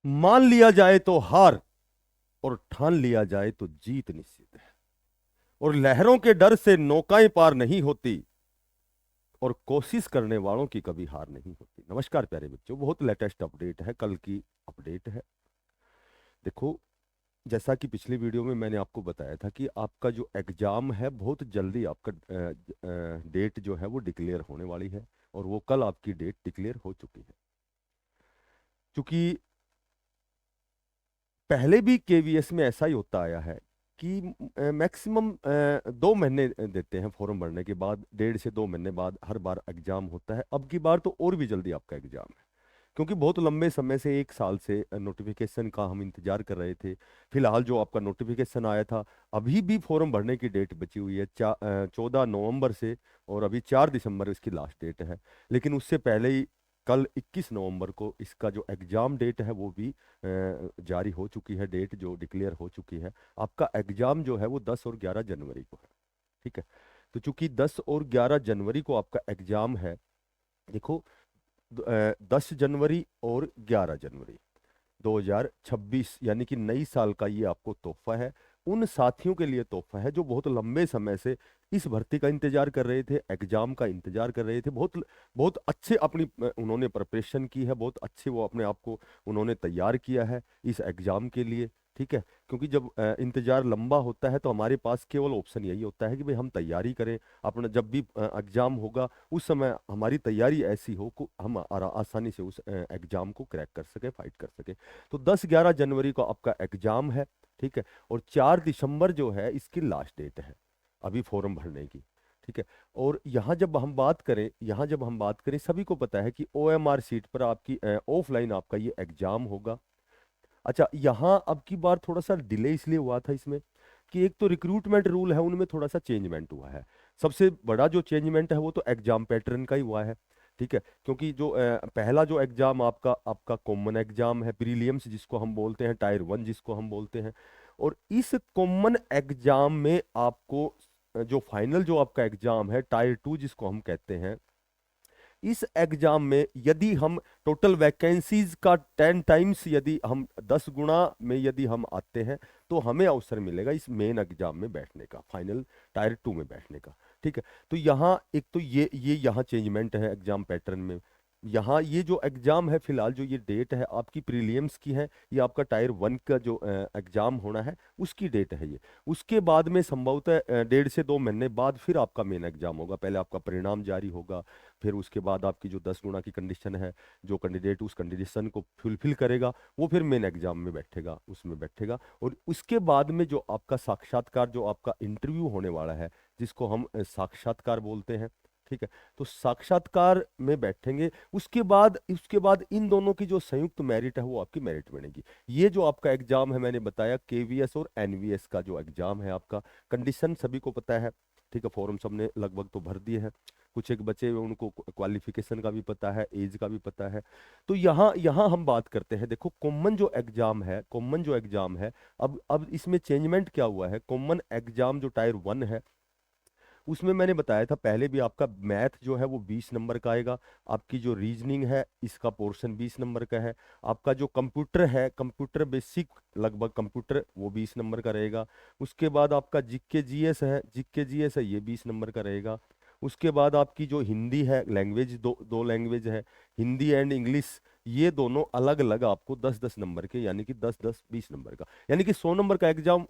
मान लिया जाए तो हार और ठान लिया जाए तो जीत निश्चित है। और लहरों के डर से नौकाएं पार नहीं होती और कोशिश करने वालों की कभी हार नहीं होती। नमस्कार प्यारे बच्चों, बहुत लेटेस्ट अपडेट है, कल की अपडेट है। देखो, जैसा कि पिछली वीडियो में मैंने आपको बताया था कि आपका जो एग्जाम है बहुत जल्दी आपका डेट जो है वो डिक्लेयर होने वाली है। और वो कल आपकी डेट डिक्लेयर हो चुकी है। क्योंकि पहले भी केवीएस में ऐसा ही होता आया है कि मैक्सिमम 2 महीने देते हैं फॉर्म भरने के बाद, 1.5 से 2 महीने बाद हर बार एग्जाम होता है। अब की बार तो और भी जल्दी आपका एग्जाम है, क्योंकि बहुत लंबे समय से 1 साल से नोटिफिकेशन का हम इंतजार कर रहे थे। फिलहाल जो आपका नोटिफिकेशन आया था, अभी भी फॉर्म भरने की डेट बची हुई है 14 नवंबर से। और अभी 4 दिसंबर इसकी लास्ट डेट है। लेकिन उससे पहले ही कल 21 नवंबर को इसका जो एग्जाम डेट है वो भी जारी हो चुकी है, डेट जो डिक्लेयर हो चुकी है। आपका एग्जाम जो है वो 10 और 11 जनवरी को है। ठीक है। तो चूंकि 10 और 11 जनवरी को आपका एग्जाम है, देखो, 10 जनवरी और 11 जनवरी 2026 यानी कि नई साल का ये आपको तोहफा है। उन साथियों के लिए तोहफा है जो बहुत लंबे समय से इस भर्ती का इंतजार कर रहे थे, एग्जाम का इंतजार कर रहे थे। बहुत बहुत अच्छे अपनी उन्होंने प्रिपरेशन की है, बहुत अच्छे वो अपने आप को उन्होंने तैयार किया है इस एग्जाम के लिए। ठीक है। क्योंकि जब इंतजार लंबा होता है तो हमारे पास केवल ऑप्शन यही होता है कि भाई हम तैयारी करें। अपना जब भी एग्जाम होगा उस समय हमारी तैयारी ऐसी हो कि हम आसानी से उस एग्जाम को क्रैक कर सके, फाइट कर सके। तो 10-11 जनवरी को आपका एग्जाम है। ठीक है। और 4 दिसंबर जो है इसकी लास्ट डेट है अभी फॉर्म भरने की। ठीक है। और यहाँ जब हम बात करें सभी को पता है कि ओएमआर सीट पर आपकी ऑफलाइन आपका ये एग्जाम होगा। अच्छा, यहाँ अब की बार थोड़ा सा डिले इसलिए हुआ था इसमें कि एक तो रिक्रूटमेंट रूल है उनमें थोड़ा सा चेंजमेंट हुआ है। सबसे बड़ा जो चेंजमेंट है वो तो एग्जाम पैटर्न का ही हुआ है। ठीक है। क्योंकि जो पहला जो एग्जाम आपका आपका कॉमन एग्जाम है, प्रीलियम्स जिसको हम बोलते हैं, टायर 1 जिसको हम बोलते हैं। और इस कॉमन एग्जाम में आपको जो फाइनल जो आपका एग्जाम है टायर 2 जिसको हम कहते हैं, इस एग्जाम में यदि हम टोटल वैकेंसीज का 10 टाइम्स, यदि हम 10 गुना में यदि हम आते हैं तो हमें अवसर मिलेगा इस मेन एग्जाम में बैठने का, फाइनल टायर 2 में बैठने का। ठीक है। तो यहाँ एक तो ये यहाँ चेंजमेंट है एग्जाम पैटर्न में। यहाँ ये जो एग्जाम है फिलहाल जो ये डेट है आपकी प्रीलियम्स की है, ये आपका टायर 1 का जो एग्जाम होना है उसकी डेट है ये। उसके बाद में संभवतः 1.5 से 2 महीने बाद फिर आपका मेन एग्जाम होगा। पहले आपका परिणाम जारी होगा, फिर उसके बाद आपकी जो 10 गुना की कंडीशन है, जो कैंडिडेट उस कंडीशन को फुलफिल करेगा वो फिर मेन एग्जाम में बैठेगा, उसमें बैठेगा। और उसके बाद में जो आपका साक्षात्कार, जो आपका इंटरव्यू होने वाला है, जिसको हम साक्षात्कार बोलते हैं। ठीक है। तो साक्षात्कार में बैठेंगे। उसके बाद इन दोनों की जो संयुक्त मेरिट है वो आपकी मेरिट बनेगी। ये जो आपका एग्जाम है मैंने बताया केवीएस और एनवीएस का जो एग्जाम है आपका, कंडीशन सभी को पता है। ठीक है। फॉर्म सबने लगभग तो भर दिए हैं, कुछ एक बचे हुए उनको क्वालिफिकेशन का भी पता है, एज का भी पता है। तो यहाँ यहाँ हम बात करते हैं, देखो कॉमन जो एग्जाम है, अब इसमें चेंजमेंट क्या हुआ है। कॉमन एग्जाम जो टायर 1 है उसमें मैंने बताया था पहले भी, आपका मैथ जो है वो 20 नंबर का आएगा। आपकी जो रीजनिंग है इसका पोर्शन 20 नंबर का है। आपका जो कंप्यूटर है, कंप्यूटर बेसिक लगभग कंप्यूटर, वो 20 नंबर का रहेगा। उसके बाद आपका जीके जीएस है ये 20 नंबर का रहेगा। उसके बाद आपकी जो हिंदी है लैंग्वेज, दो दो लैंग्वेज है, हिंदी एंड इंग्लिश, ये दोनों अलग अलग आपको 10-10 नंबर के, यानी कि 10-10 20 नंबर का, यानी कि 100 नंबर का एग्जाम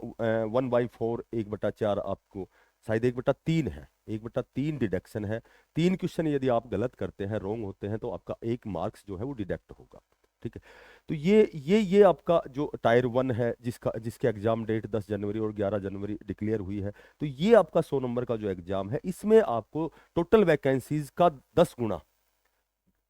1/4, 1/4 आपको, शायद 1/3 है, 1/3 डिडक्शन है। 3 क्वेश्चन यदि आप गलत करते हैं, रॉन्ग होते हैं, तो आपका 1 मार्क्स जो है वो डिडक्ट होगा। ठीक है। तो ये आपका जो टायर 1 है जिसके एग्जाम डेट 10 जनवरी और 11 जनवरी डिक्लेयर हुई है। तो ये आपका 100 नंबर का जो एग्जाम है, इसमें आपको टोटल वैकेंसीज का 10 गुना,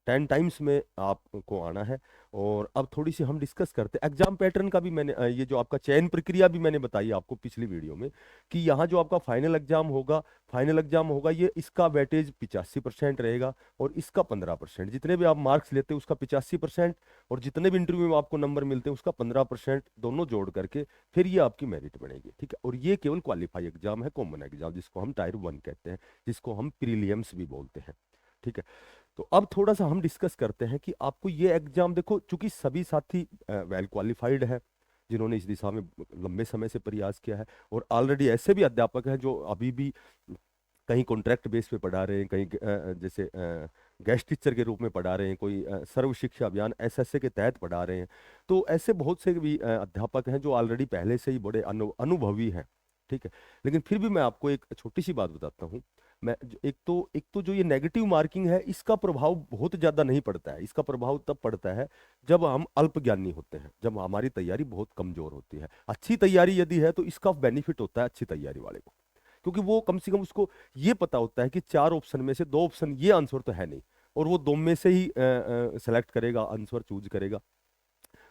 10 टाइम्स में आपको आना है। और अब थोड़ी सी हम डिस्कस करते हैं एग्जाम पैटर्न का भी। मैंने ये जो आपका चयन प्रक्रिया भी मैंने बताई आपको पिछली वीडियो में, कि यहाँ जो आपका फाइनल एग्जाम होगा ये इसका वेटेज 85% रहेगा और इसका 15%। जितने भी आप मार्क्स लेते हैं उसका 85%, और जितने भी इंटरव्यू में आपको नंबर मिलते हैं उसका 15%, दोनों जोड़ करके फिर ये आपकी मेरिट बनेगी। ठीक है। और ये केवल क्वालिफाई एग्जाम है, कॉमन एग्जाम जिसको हम टायर 1 कहते हैं, जिसको हम प्रीलियम्स भी बोलते हैं। ठीक है। तो अब थोड़ा सा हम डिस्कस करते हैं कि आपको ये एग्जाम, देखो चूंकि सभी साथी वेल क्वालिफाइड है, जिन्होंने इस दिशा में लंबे समय से प्रयास किया है, और ऑलरेडी ऐसे भी अध्यापक हैं जो अभी भी कहीं कॉन्ट्रैक्ट बेस पे पढ़ा रहे हैं, कहीं जैसे गेस्ट टीचर के रूप में पढ़ा रहे हैं, कोई सर्व शिक्षा अभियान एसएसए के तहत पढ़ा रहे हैं। तो ऐसे बहुत से भी अध्यापक हैं जो ऑलरेडी पहले से ही बड़े अनुभवी हैं, ठीक है। लेकिन फिर भी मैं आपको एक छोटी सी बात बताता हूँ। एक तो जो ये नेगेटिव मार्किंग है, इसका प्रभाव बहुत ज्यादा नहीं पड़ता है। इसका प्रभाव तब पड़ता है जब हम अल्पज्ञानी होते हैं, जब हमारी तैयारी बहुत कमजोर होती है। अच्छी तैयारी यदि है तो इसका बेनिफिट होता है अच्छी तैयारी वाले को, क्योंकि वो कम से कम उसको ये पता होता है कि 4 ऑप्शन में से 2 ऑप्शन ये आंसर तो है नहीं, और वो दो में से ही सेलेक्ट करेगा, आंसर चूज करेगा।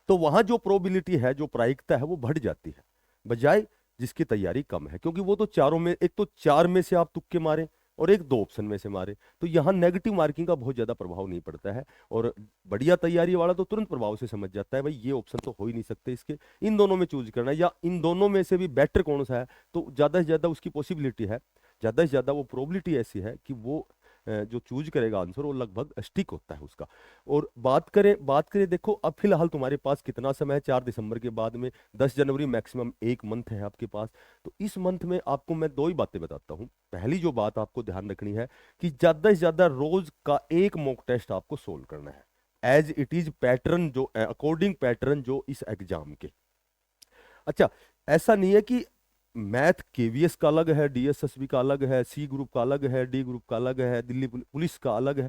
तो वहां जो प्रोबेबिलिटी है, जो प्रायिकता है, वो बढ़ जाती है, बजाय जिसकी तैयारी कम है। क्योंकि वो तो चारों में, एक तो 4 में से आप तुक्के मारे और एक 2 ऑप्शन में से मारे, तो यहाँ नेगेटिव मार्किंग का बहुत ज्यादा प्रभाव नहीं पड़ता है। और बढ़िया तैयारी वाला तो तुरंत प्रभाव से समझ जाता है भाई ये ऑप्शन तो हो ही नहीं सकते, इसके इन दोनों में चूज करना है, या इन दोनों में से भी बेटर कौन सा है। तो ज्यादा से ज्यादा उसकी पॉसिबिलिटी है, ज्यादा से ज्यादा वो प्रोबेबिलिटी ऐसी है कि वो जो चूज करेगा आंसर वो लगभग स्टिक होता है उसका। और बात करें देखो अब फिलहाल तुम्हारे पास कितना समय है, 4 दिसंबर के बाद में 10 जनवरी, मैक्सिमम एक मंथ है आपके पास। तो इस मंथ में आपको मैं दो ही बातें बताता हूँ। पहली जो बात आपको ध्यान रखनी है कि ज्यादा से ज्यादा रोज का एक मॉक टेस्ट आपको सोल्व करना है, एज इट इज पैटर्न, जो अकॉर्डिंग पैटर्न जो इस एग्जाम के। अच्छा, ऐसा नहीं है कि मैथ केवीएस का अलग है, डीएसएसबी का अलग है, सी ग्रुप का अलग है, डी ग्रुप का अलग है, दिल्ली पुलिस का अलग है।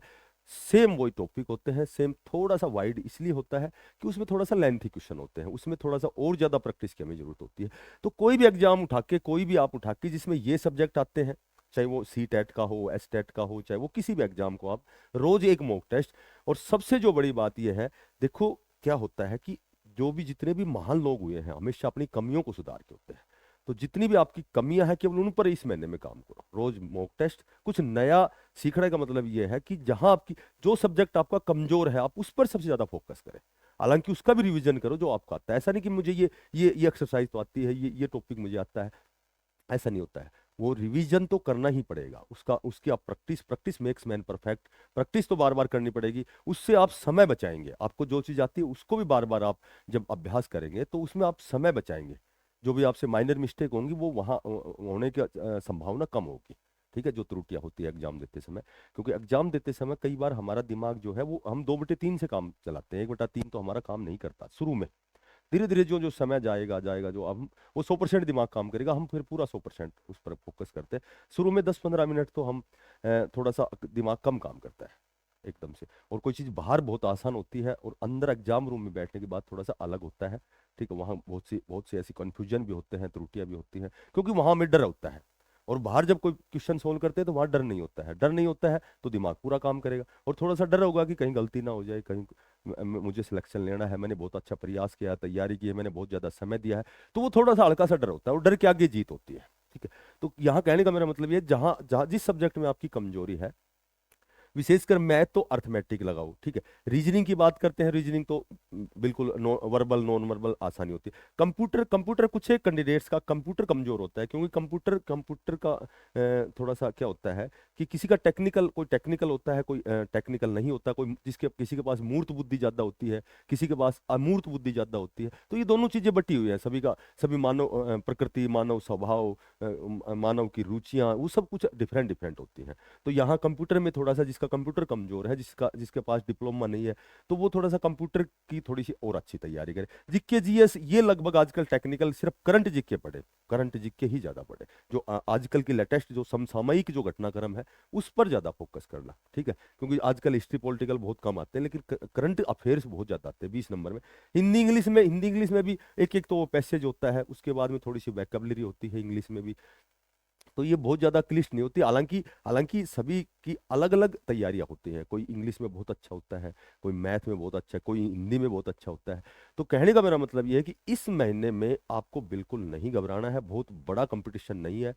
सेम वही टॉपिक होते हैं, सेम थोड़ा सा वाइड इसलिए होता है कि उसमें थोड़ा सा लेंथी क्वेश्चन होते हैं, उसमें थोड़ा सा और ज्यादा प्रैक्टिस की हमें जरूरत होती है। तो कोई भी एग्जाम उठा के, कोई भी आप उठा के जिसमें ये सब्जेक्ट आते हैं, चाहे वो सी टेट का हो, एस टेट का हो, चाहे वो किसी भी एग्जाम को, आप रोज एक मॉक टेस्ट। और सबसे जो बड़ी बात यह है, देखो क्या होता है कि जो भी जितने भी महान लोग हुए हैं हमेशा अपनी कमियों को सुधार के होते हैं। तो जितनी भी आपकी कमियां हैं केवल उन पर इस महीने में काम करो, रोज मॉक टेस्ट। कुछ नया सीखने का मतलब ये है कि जहां आपकी जो सब्जेक्ट आपका कमजोर है, आप उस पर सबसे ज्यादा फोकस करें। हालांकि उसका भी रिवीजन करो जो आपको आता है। ऐसा नहीं कि मुझे ये एक्सरसाइज तो आती है, ये टॉपिक मुझे आता है, ऐसा नहीं होता है। वो रिवीजन तो करना ही पड़ेगा उसका, उसकी आप practice, practice makes man perfect. Practice तो बार बार करनी पड़ेगी, उससे आप समय बचाएंगे। आपको जो चीज आती है उसको भी बार बार आप जब अभ्यास करेंगे तो उसमें आप समय बचाएंगे। जो भी आपसे माइनर मिस्टेक होंगी वो वहाँ होने की संभावना कम होगी, ठीक है, जो त्रुटियां होती है एग्जाम देते समय। क्योंकि एग्जाम देते समय कई बार हमारा दिमाग जो है वो, हम 2/3 से काम चलाते हैं, 1/3 तो हमारा काम नहीं करता शुरू में। धीरे धीरे जो जो समय जाएगा जाएगा, जो हम वो 100% दिमाग काम करेगा, हम फिर पूरा 100% उस पर फोकस करते हैं। शुरू में 10-15 मिनट तो हम थोड़ा सा दिमाग कम काम करता है एकदम से। और कोई चीज़ बाहर बहुत आसान होती है और अंदर एग्जाम रूम में बैठने के बाद थोड़ा सा अलग होता है, ठीक है। वहाँ बहुत सी ऐसी कन्फ्यूजन भी होते हैं, त्रुटियां भी होती हैं, क्योंकि वहां में डर होता है। और बाहर जब कोई क्वेश्चन सोल्व करते हैं तो वहां डर नहीं होता है, डर नहीं होता है तो दिमाग पूरा काम करेगा। और थोड़ा सा डर होगा कि कहीं गलती ना हो जाए, कहीं मुझे सिलेक्शन लेना है, मैंने बहुत अच्छा प्रयास किया, तैयारी की है, मैंने बहुत ज्यादा समय दिया है, तो वो थोड़ा सा हल्का सा डर होता है, और डर के आगे जीत होती है, ठीक है। तो यहाँ कहने का मेरा मतलब ये, जहां जहां जिस सब्जेक्ट में आपकी कमजोरी है, विशेषकर मैथ तो अर्थमेटिक लगाओ, ठीक है। रीजनिंग की बात करते हैं, रीजनिंग तो बिल्कुल वर्बल नॉन वर्बल आसानी होती है। कंप्यूटर कंप्यूटर कुछ एक कैंडिडेट्स का कंप्यूटर कमजोर होता है, क्योंकि कंप्यूटर कंप्यूटर का थोड़ा सा क्या होता है कि किसी का टेक्निकल, कोई टेक्निकल होता है, कोई टेक्निकल नहीं होता, कोई किसी के पास मूर्त बुद्धि ज्यादा होती है, किसी के पास अमूर्त बुद्धि ज्यादा होती है। तो ये दोनों चीजें बटी हुई है सभी का, सभी मानव प्रकृति, मानव स्वभाव, मानव की रुचियां, वो सब कुछ डिफरेंट डिफरेंट होती हैं। तो यहाँ कंप्यूटर में थोड़ा सा, जिसका कंप्यूटर कमजोर है, जिसके पास डिप्लोमा नहीं है, तो वो थोड़ा सा कंप्यूटर की थोड़ी सी और अच्छी तैयारी करे। जीके जीएस ये लगभग आजकल टेक्निकल सिर्फ करंट जीके पढ़े, करंट जीके ही ज्यादा पढ़े, जो आजकल की लेटेस्ट जो समसामयिक जो घटनाक्रम है उस पर ज्यादा फोकस करना, ठीक है। क्योंकि आजकल हिस्ट्री पॉलिटिकल बहुत कम आते हैं, लेकिन करंट अफेयर्स बहुत ज्यादा आते हैं 20 नंबर में। हिंदी इंग्लिश में भी एक एक तो पैसेज होता है, उसके बाद में थोड़ी सी वैकेबलरी होती है इंग्लिश में भी। तो ये बहुत ज्यादा क्लिष्ट नहीं होती। हालांकि हालांकि सभी की अलग अलग तैयारियां होती हैं, कोई इंग्लिश में बहुत अच्छा होता है, कोई मैथ में बहुत अच्छा है, कोई हिंदी में बहुत अच्छा होता है। तो कहने का मेरा मतलब ये है कि इस महीने में आपको बिल्कुल नहीं घबराना है, बहुत बड़ा कंपटीशन नहीं है।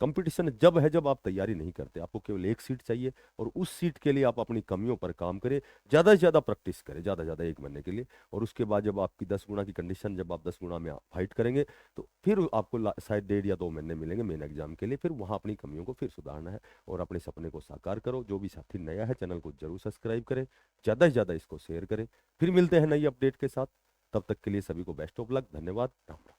कंपटीशन जब है जब आप तैयारी नहीं करते, आपको केवल एक सीट चाहिए, और उस सीट के लिए आप अपनी कमियों पर काम करें, ज्यादा से ज्यादा प्रैक्टिस करें, ज्यादा से ज्यादा एक महीने के लिए। और उसके बाद जब आपकी 10 गुना की कंडीशन, जब आप 10 गुना में फाइट करेंगे, तो फिर आपको शायद 1.5 या 2 महीने मिलेंगे मेन एग्जाम के लिए। फिर वहां अपनी कमियों को फिर सुधारना है और अपने सपने को साकार करो। जो भी साथी नया है चैनल को जरूर सब्सक्राइब करें, ज्यादा से ज्यादा इसको शेयर करें। फिर मिलते हैं नई अपडेट के साथ, तब तक के लिए सभी को बेस्ट ऑफ लक, धन्यवाद, राम राम।